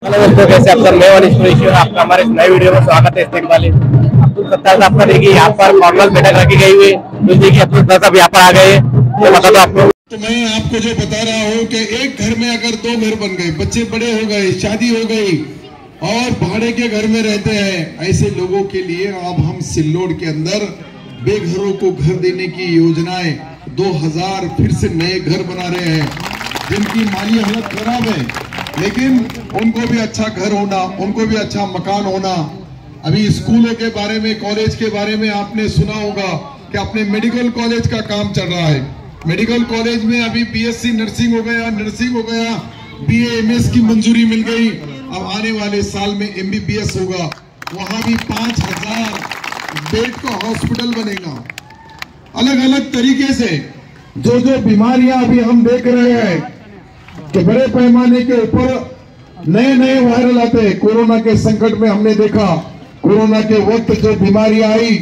Hello दोस्तों, कैसे आप सब? मैं मनीष कुरैशी, आपका हमारे इस नए वीडियो में स्वागत है। इस वाले अब्दुल सत्तार साहब का देखिए यहाँ पर फॉर्मल बैठक रखी गई हुई है। तो देखिए अब्दुल सत्तार साहब यहाँ पर आ गए, तो बता दो आपको। तो मैं आपको जो बता रहा हूँ कि एक घर में अगर दो घर बन गए, बच्चे बड़े हो गए, शादी हो गई और भाड़े के घर में रहते हैं, ऐसे लोगों के लिए अब हम सिल्लोड के अंदर बेघरों को घर देने की योजनाएं 2000 फिर से नए घर बना रहे हैं, जिनकी माली हालत खराब है, लेकिन उनको भी अच्छा घर होना, उनको भी अच्छा मकान होना। अभी स्कूलों के बारे में, कॉलेज के बारे में आपने सुना होगा कि अपने मेडिकल कॉलेज का काम चल रहा है। मेडिकल कॉलेज में अभी बीएससी नर्सिंग हो गया, बीए एमएस की मंजूरी मिल गई। अब आने वाले साल में एमबीबीएस होगा, वहां भी 5000 बेड का हॉस्पिटल बनेगा। अलग अलग तरीके से जो बीमारियां अभी हम देख रहे हैं कि बड़े पैमाने के ऊपर नए वायरल आते हैं। कोरोना के संकट में हमने देखा, कोरोना के वक्त जो बीमारी आई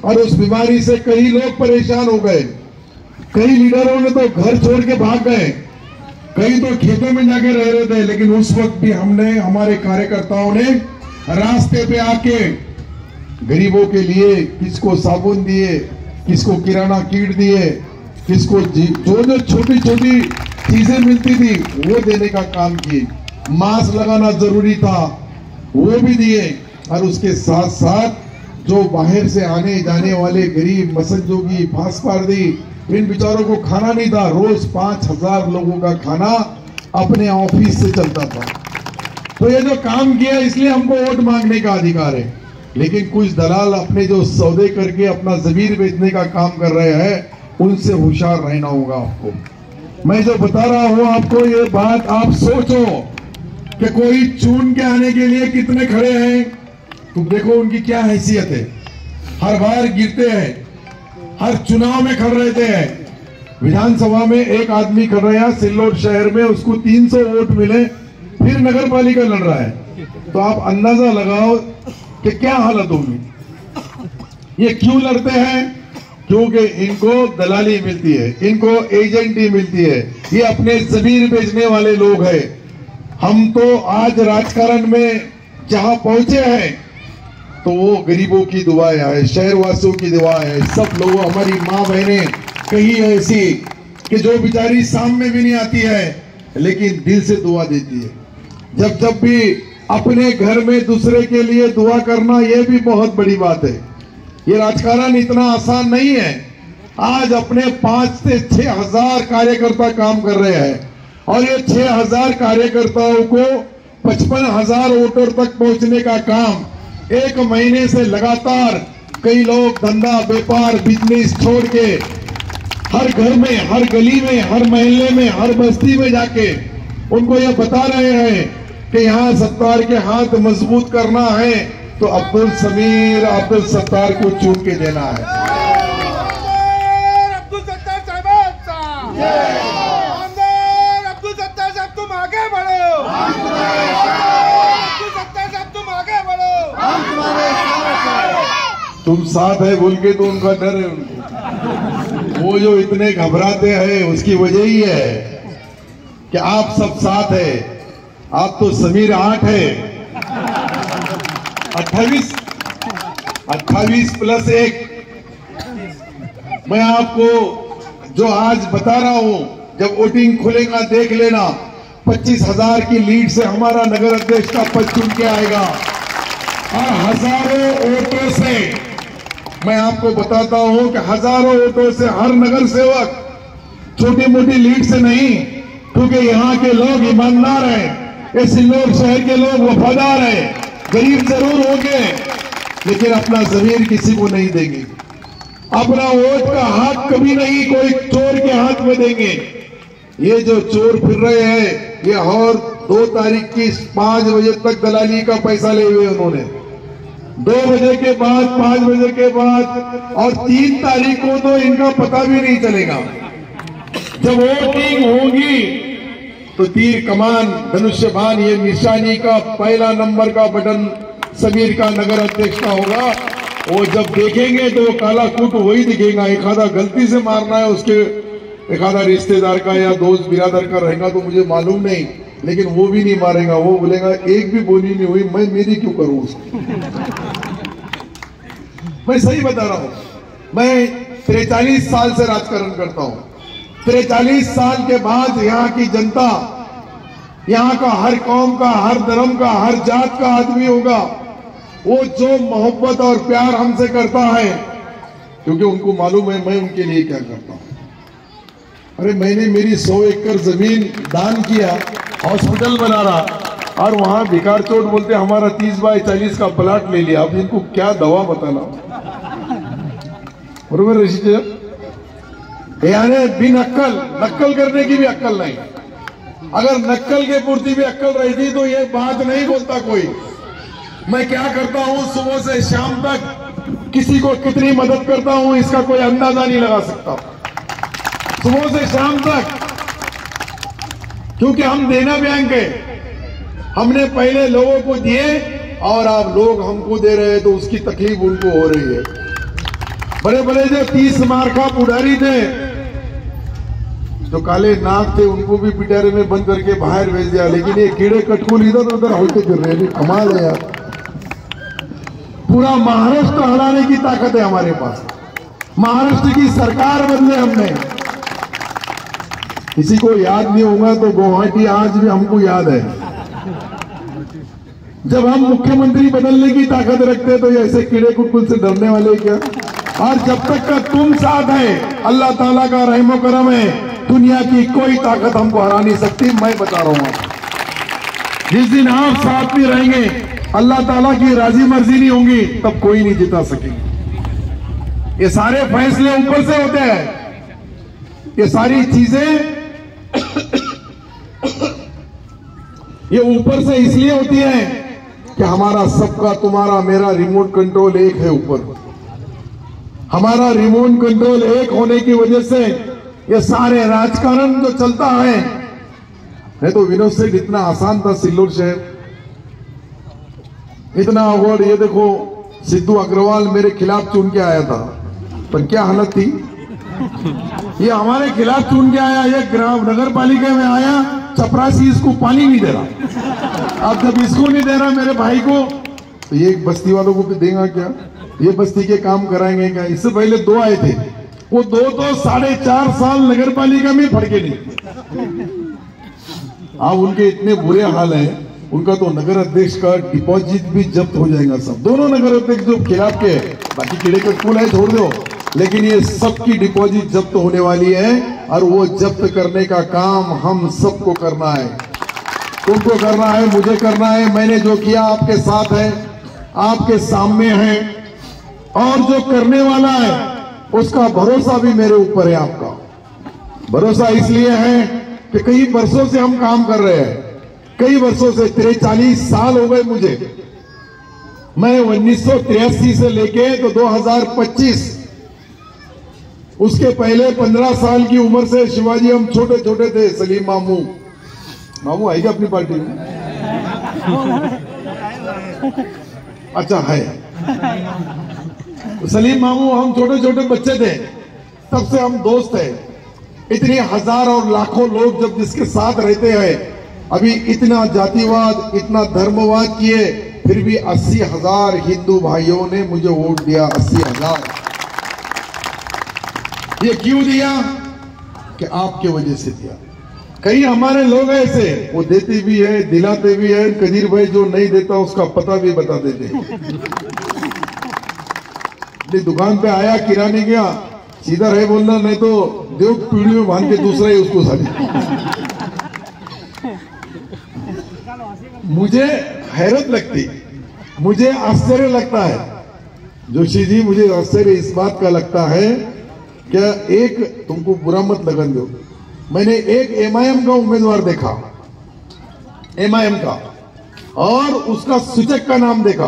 और उस बीमारी से कई लोग परेशान हो गए, कई लीडरों ने तो घर छोड़ के भाग गए, कई तो खेतों में जाके रह रहे थे। लेकिन उस वक्त भी हमने, हमारे कार्यकर्ताओं ने रास्ते पे आके गरीबों के लिए किसको साबुन दिए, किसको किराना किट दिए, किसको जो छोटी छोटी चीजें मिलती थी वो देने का काम किए। मास्क लगाना जरूरी था वो भी दिए, और उसके साथ साथ जो बाहर से आने जाने वाले गरीब मसंजोगी फांसपारदी, इन बेचारों को खाना नहीं था। रोज 5000 लोगों का खाना अपने ऑफिस से चलता था। तो ये जो काम किया, इसलिए हमको वोट मांगने का अधिकार है। लेकिन कुछ दलाल अपने जो सौदे करके अपना जमीन बेचने का काम कर रहे हैं, उनसे होशियार रहना होगा आपको। मैं जो बता रहा हूं आपको, ये बात आप सोचो कि कोई चुन के आने के लिए कितने खड़े हैं, तुम देखो उनकी क्या हैसियत है। हर बार गिरते हैं, हर चुनाव में खड़ रहते हैं। विधानसभा में एक आदमी खड़ रहा है सिल्लोड शहर में, उसको 300 वोट मिले, फिर नगर पालिका लड़ रहा है। तो आप अंदाजा लगाओ कि क्या हालत होगी। ये क्यों लड़ते हैं? क्योंकि इनको दलाली मिलती है, इनको एजेंटी मिलती है, ये अपने जमीन बेचने वाले लोग हैं। हम तो आज राजकारण में जहां पहुंचे हैं तो वो गरीबों की दुआएं है, शहरवासियों की दुआएं है। सब लोगों, हमारी माँ बहनें कहीं ऐसी कि जो बेचारी सामने भी नहीं आती है, लेकिन दिल से दुआ देती है। जब भी अपने घर में दूसरे के लिए दुआ करना, यह भी बहुत बड़ी बात है। ये राजकारण इतना आसान नहीं है। आज अपने 5 से 6000 कार्यकर्ता काम कर रहे हैं, और ये 6000 कार्यकर्ताओं को 55,000 वोटर तक पहुंचने का काम एक महीने से लगातार कई लोग धंधा व्यापार बिजनेस छोड़ के हर घर में, हर गली में, हर मोहल्ले में, हर बस्ती में जाके उनको ये बता रहे हैं कि यहाँ सत्तार के हाथ मजबूत करना है तो अब्दुल सत्तार को चुन के देना है। अब्दुल सत्तार साहब, अब्दुल सत्तार साहब तुम आगे बढ़ो, अब्दुल सत्तार साहब तुम आगे बढ़ो। तुम साथ है बोल के तो उनका डर है उनको। वो जो इतने घबराते हैं उसकी वजह ही है कि आप सब साथ है। आप तो समीर 8 है, 28 प्लस 1। मैं आपको जो आज बता रहा हूं, जब वोटिंग खुलेगा देख लेना, 25,000 की लीड से हमारा नगर अध्यक्ष का पद चुन के आएगा, और हजारों वोटों से, मैं आपको बताता हूं कि हजारों वोटों से हर नगर सेवक, छोटी मोटी लीड से नहीं, क्योंकि यहाँ के लोग ईमानदार हैं, ये सिल्लोड शहर के लोग वफादार हैं। गरीब जरूर होंगे लेकिन अपना जमीन किसी को नहीं देंगे, अपना वोट का हक कभी नहीं कोई चोर के हाथ में देंगे। ये जो चोर फिर रहे हैं, ये और 2 तारीख की 5 बजे तक दलाली का पैसा ले हुए उन्होंने, 2 बजे के बाद, 5 बजे के बाद, और 3 तारीख को तो इनका पता भी नहीं चलेगा। जब वोटिंग होगी तो तीर कमान धनुष्य बाण, ये निशानी का पहला नंबर का बटन समीर का नगर अध्यक्ष का होगा। वो जब देखेंगे तो काला कूट वही दिखेगा। एक आधा गलती से मारना है उसके, एक आधा रिश्तेदार का या दोस्त बिरादर का रहेगा तो मुझे मालूम नहीं, लेकिन वो भी नहीं मारेगा, वो बोलेगा एक भी बोली नहीं हुई, मैं मेरी क्यों करूं उसको। मैं सही बता रहा हूं, मैं 43 साल से राजकारण करता हूं। 43 साल के बाद यहाँ की जनता, यहाँ का हर कौम का, हर धर्म का, हर जात का आदमी होगा, वो जो मोहब्बत और प्यार हमसे करता है, क्योंकि उनको मालूम है मैं उनके लिए क्या करता हूं। अरे मैंने मेरी 100 एकड़ जमीन दान किया, हॉस्पिटल बना रहा, और वहां भिकार चोट बोलते हमारा 30 बाय 40 का प्लाट ले लिया। अब इनको क्या दवा बताना, बरोबर ऋषि यानी बिन अक्कल, नक्कल करने की भी अक्कल नहीं। अगर नक्कल के पूर्ति भी अक्कल रहती तो ये बात नहीं बोलता कोई। मैं क्या करता हूं सुबह से शाम तक, किसी को कितनी मदद करता हूं इसका कोई अंदाजा नहीं लगा सकता, सुबह से शाम तक। क्योंकि हम देना बैंक है, हमने पहले लोगों को दिए और आप लोग हमको दे रहे हैं, तो उसकी तकलीफ उनको हो रही है। बड़े बड़े जो 30 मार्का पुडारी थे, जो काले नाक थे, उनको भी पिटारे में बंद करके बाहर भेज दिया, लेकिन ये कीड़े कटकुल इधर उधर होते फिर रहे हैं। कमाल है यार, पूरा महाराष्ट्र हराने की ताकत है हमारे पास। महाराष्ट्र की सरकार बदले हमने। किसी को याद नहीं होगा तो गुवाहाटी आज भी हमको याद है। जब हम मुख्यमंत्री बदलने की ताकत रखते तो ये ऐसे कीड़े कुटकुल से डरने वाले क्या। और जब तक का तुम साथ है, अल्लाह ताला का रहमो करम है, दुनिया की कोई ताकत हमको हरा नहीं सकती। मैं बता रहा हूं, जिस दिन आप साथ में रहेंगे, अल्लाह ताला की राजी मर्जी नहीं होंगी, तब कोई नहीं जिता सकेंगे। ये सारे फैसले ऊपर से होते हैं। ये सारी चीजें ये ऊपर से इसलिए होती है कि हमारा सबका, तुम्हारा, मेरा रिमोट कंट्रोल एक है ऊपर। हमारा रिमोट कंट्रोल एक होने की वजह से ये सारे राजकारण जो चलता है। नहीं तो विनोद सेठ इतना आसान था सिल्लोड शहर, इतना अवार्ड। ये देखो सिद्धू अग्रवाल मेरे खिलाफ चुन के आया था, पर क्या हालत थी। ये हमारे खिलाफ चुन के आया, ये ग्राम नगर पालिका में आया, चपरासी इसको पानी नहीं दे रहा। अब जब इसको नहीं दे रहा मेरे भाई को, तो ये बस्ती वालों को भी देगा क्या, ये बस्ती के काम कराएंगे क्या। इससे पहले 2 आए थे, वो 2 तो 4.5 साल नगर पालिका में फड़के नहीं। अब उनके इतने बुरे हाल है, उनका तो नगर अध्यक्ष का डिपॉजिट भी जब्त हो जाएगा सब। दोनों नगर अध्यक्ष जो खिलाफ के, बाकी कीड़े कटकुल है छोड़ दो, लेकिन ये सबकी डिपॉजिट जब्त होने वाली है। और वो जब्त करने का काम हम सबको करना है, तुमको करना है, मुझे करना है। मैंने जो किया आपके साथ है, आपके सामने है, और जो करने वाला है उसका भरोसा भी मेरे ऊपर है। आपका भरोसा इसलिए है कि कई वर्षों से हम काम कर रहे हैं, कई वर्षों से, 43 साल हो गए मुझे। मैं 1983 से लेके तो 2025, उसके पहले 15 साल की उम्र से शिवाजी हम छोटे छोटे थे। सलीम मामू आएगा अपनी पार्टी में, अच्छा है। सलीम मामू हम छोटे छोटे बच्चे थे, तब से हम दोस्त हैं। इतने हजार और लाखों लोग जब जिसके साथ रहते हैं, अभी इतना जातिवाद, इतना धर्मवाद किए, फिर भी 80,000 हिंदू भाइयों ने मुझे वोट दिया। 80,000। ये क्यों दिया? कि आपके वजह से दिया। कई हमारे लोग ऐसे, वो देते भी है, दिलाते भी है। कदीर भाई जो नहीं देता उसका पता भी बता देते। दुकान पे आया, किराने गया, सीधा रहे बोलना, नहीं तो देव पीढ़ी में बांध के दूसरा ही उसको सारी। मुझे हैरत लगती, मुझे आश्चर्य लगता है जोशी जी, मुझे आश्चर्य इस बात का लगता है क्या, एक तुमको बुरा मत लगन दो, मैंने एक एमआईएम का उम्मीदवार देखा, एमआईएम का, और उसका सूचक का नाम देखा,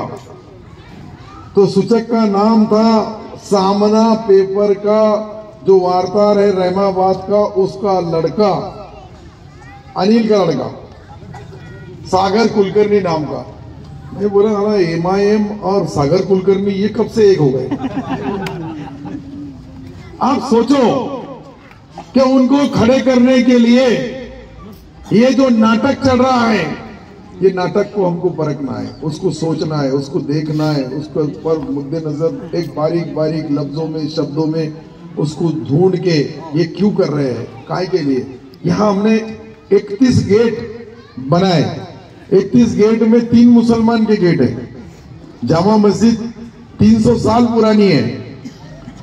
तो सूचक का नाम था सामना पेपर का जो वार्ताहर है रहमाबाद का, उसका लड़का, अनिल का लड़का, सागर कुलकर्णी नाम का। मैं बोला एमआईएम और सागर कुलकर्णी ये कब से एक हो गए। आप सोचो कि उनको खड़े करने के लिए ये जो नाटक चल रहा है, ये नाटक को हमको परखना है, उसको सोचना है, उसको देखना है, उसके ऊपर मुद्दे नजर एक बारीक बारीक लफ्जों में, शब्दों में उसको ढूंढ के ये क्यों कर रहे हैं, काय के लिए। यहाँ हमने 31 गेट बनाए, 31 गेट में 3 मुसलमान के गेट है। जामा मस्जिद 300 साल पुरानी है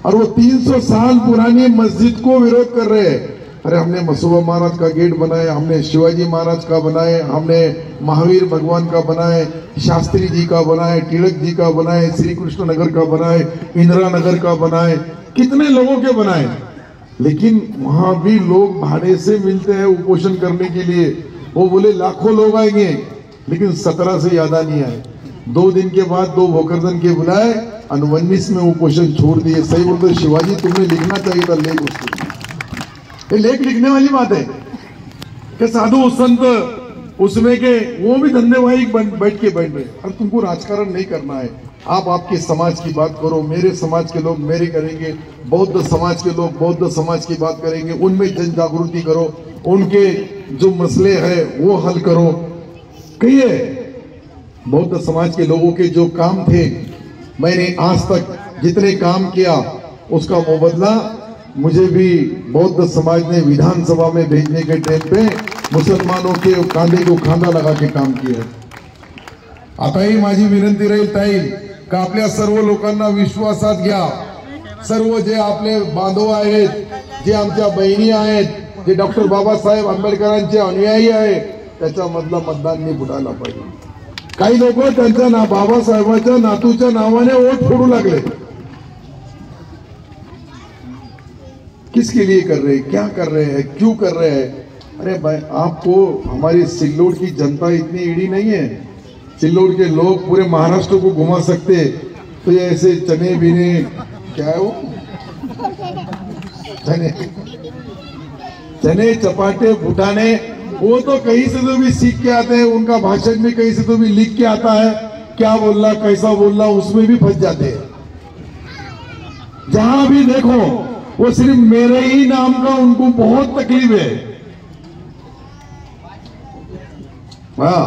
और वो 300 साल पुरानी मस्जिद को विरोध कर रहे हैं। अरे हमने मसूबा महाराज का गेट बनाया, हमने शिवाजी महाराज का बनाए, हमने महावीर भगवान का बनाए, शास्त्री जी का बनाए, टिळक जी का बनाए, श्री कृष्ण नगर का बनाए, इंदिरा नगर का बनाए, कितने लोगों के बनाए। लेकिन वहां भी लोग भाड़े से मिलते हैं उपोषण करने के लिए। वो बोले लाखों लोग आएंगे, लेकिन 17 से ज्यादा नहीं आए। 2 दिन के बाद 2 भोकरदन के बुलाए, 19 में उपोषण छोड़ दिए। सही बोलते शिवाजी, तुमने लिखना चाहिए था लेख। उसको ये लेख लिखने वाली बात है कि साधु संत उसमें के वो भी धंधेवाही बैठ रहे। और तुमको राजकारण नहीं करना है, आप आपके समाज की बात करो, मेरे समाज के लोग मेरे करेंगे, बौद्ध समाज के लोग बौद्ध समाज की बात करेंगे, उनमें जन जागृति करो, उनके जो मसले हैं वो हल करो। कहिए बौद्ध समाज के लोगों के जो काम थे, मैंने आज तक जितने काम किया उसका मुबदला मुझे भी बौद्ध समाज ने विधानसभा में भेजने के टाइम पे मुसलमानों के कांधे को खांदा लगा के काम किया। आताही माझी विनंती राहील ताई का आपल्या सर्व लोकांना विश्वासात घ्या। सर्व जे आपले बांधव आहेत, जे आमच्या बहिणी आहेत, जे डॉक्टर बाबासाहेब आंबेडकरांचे अनुयायी आहेत, त्याच्यामधला मतदान नाही फुटायला पाहिजे। काही लोक त्यांच्या बाबासाहेबांच्या नातूच्या नावाने वोट फोडू लागले। किसके लिए कर रहे हैं, क्या कर रहे हैं, क्यों कर रहे हैं? अरे भाई, आपको हमारी सिल्लोड की जनता इतनी ईड़ी नहीं है। सिल्लोड के लोग पूरे महाराष्ट्र को घुमा सकते, तो ये ऐसे चने बीने क्या है वो चने चपाटे फुटाने, वो तो कहीं से तो भी सीख के आते हैं। उनका भाषण भी कहीं से तो भी लिख के आता है, क्या बोलना कैसा बोलना, उसमें भी फंस जाते हैं। जहां भी देखो वो सिर्फ मेरे ही नाम का उनको बहुत तकलीफ है। हाँ,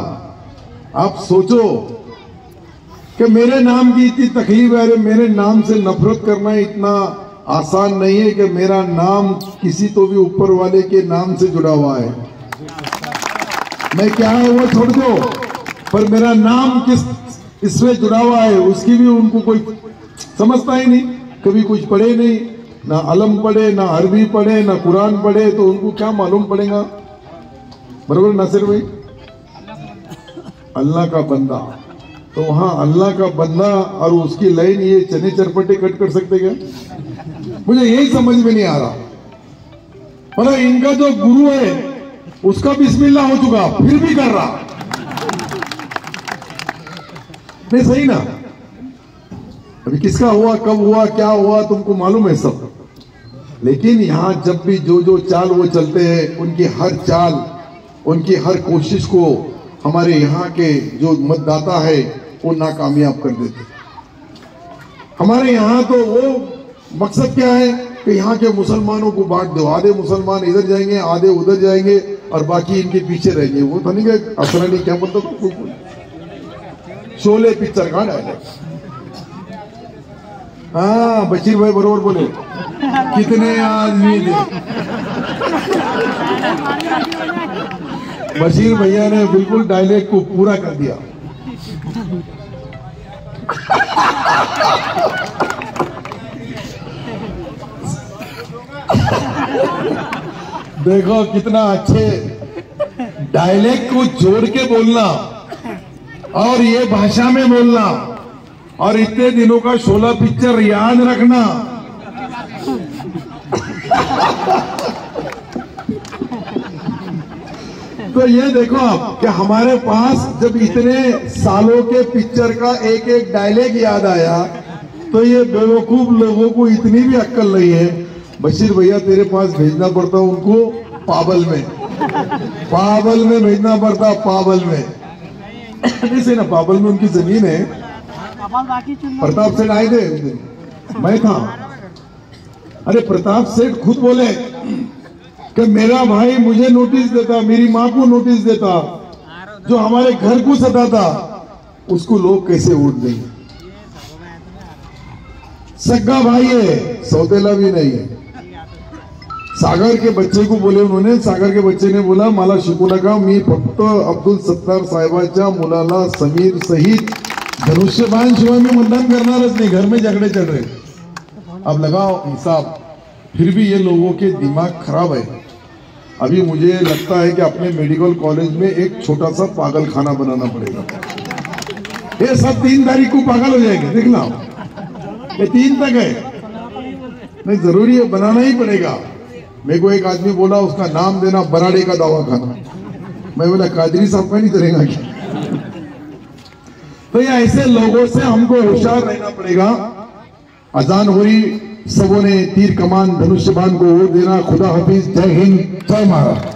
आप सोचो कि मेरे नाम की इतनी तकलीफ है। अरे मेरे नाम से नफरत करना इतना आसान नहीं है कि मेरा नाम किसी तो भी ऊपर वाले के नाम से जुड़ा हुआ है। मैं क्या है वो छोड़ दो, पर मेरा नाम किस इसमें जुड़ा हुआ है उसकी भी उनको कोई समझता ही नहीं। कभी कुछ पढ़े नहीं, ना अलम पढ़े, ना अरबी पढ़े, ना कुरान पढ़े, तो उनको क्या मालूम पड़ेगा। बराबर नासिर भाई, अल्लाह का बंदा, तो वहां अल्लाह का बंदा और उसकी लाइन ये चने चरपटे कट कर सकते क्या? मुझे यही समझ में नहीं आ रहा। मतलब इनका जो गुरु है उसका बिस्मिल्लाह हो चुका, फिर भी कर रहा नहीं। सही ना? अभी किसका हुआ, कब हुआ, क्या हुआ, तुमको मालूम है सब। लेकिन यहां जब भी जो जो चाल वो चलते हैं, उनकी हर चाल, उनकी हर कोशिश को हमारे यहाँ के जो मतदाता है वो नाकामयाब कर देते। हमारे यहाँ तो वो मकसद क्या है कि यहाँ के मुसलमानों को बांट दो, आधे मुसलमान इधर जाएंगे, आधे उधर जाएंगे और बाकी इनके पीछे रहेंगे। वो तो नहीं कि असरानी क्या मतलब शोले पिक्चर का डायलॉग। हाँ, बशीर भाई बरोबर बोले, कितने आदमी थे। बशीर भैया ने बिल्कुल डायलॉग को पूरा कर दिया। देखो कितना अच्छे डायलॉग को जोड़ के बोलना और ये भाषा में बोलना और इतने दिनों का शोला पिक्चर याद रखना। तो ये देखो आप कि हमारे पास जब इतने सालों के पिक्चर का एक एक डायलॉग याद आया, तो ये बेवकूफ लोगों को इतनी भी अक्ल नहीं है। बशीर भैया तेरे पास भेजना पड़ता उनको पाबल में, पाबल में भेजना पड़ता, पाबल में। जैसे ना पाबल में उनकी जमीन है, प्रताप सेठ आए थे, मैं था। अरे प्रताप सेठ खुद बोले कि मेरा भाई मुझे नोटिस देता, मेरी माँ को नोटिस देता, जो हमारे घर को सताता, उसको लोग कैसे वोट देंगे? सगा भाई है, सौतेला भी नहीं है। सागर के बच्चे को बोले उन्होंने, सागर के बच्चे ने बोला मला शिकू नका, मी फक्त अब्दुल सत्तार साहेबांच्या मुलाला समीर सहित धनुष्यबाण शिवाय मी मतदान करणारच नहीं, घर में झगड़े चल रहे। अब लगाओ हिसाब, फिर भी ये लोगों के दिमाग खराब है। अभी मुझे लगता है कि अपने मेडिकल कॉलेज में एक छोटा सा पागल खाना बनाना पड़ेगा। ये सब 3 तारीख को पागल हो जाएंगे, देखना। ये 3 तक है, नहीं जरूरी है, बनाना ही पड़ेगा। मेरे को एक आदमी बोला उसका नाम देना बराड़े का दवाखाना, मैं बोला कादरी साहब का नहीं करेगा क्या? तो ये ऐसे लोगों से हमको होशियार रहना पड़ेगा। अजान हो रही, सबों ने तीर कमान धनुष्यबाण को वोट देना। खुदा हाफिज, जय हिंद, जय महाराज।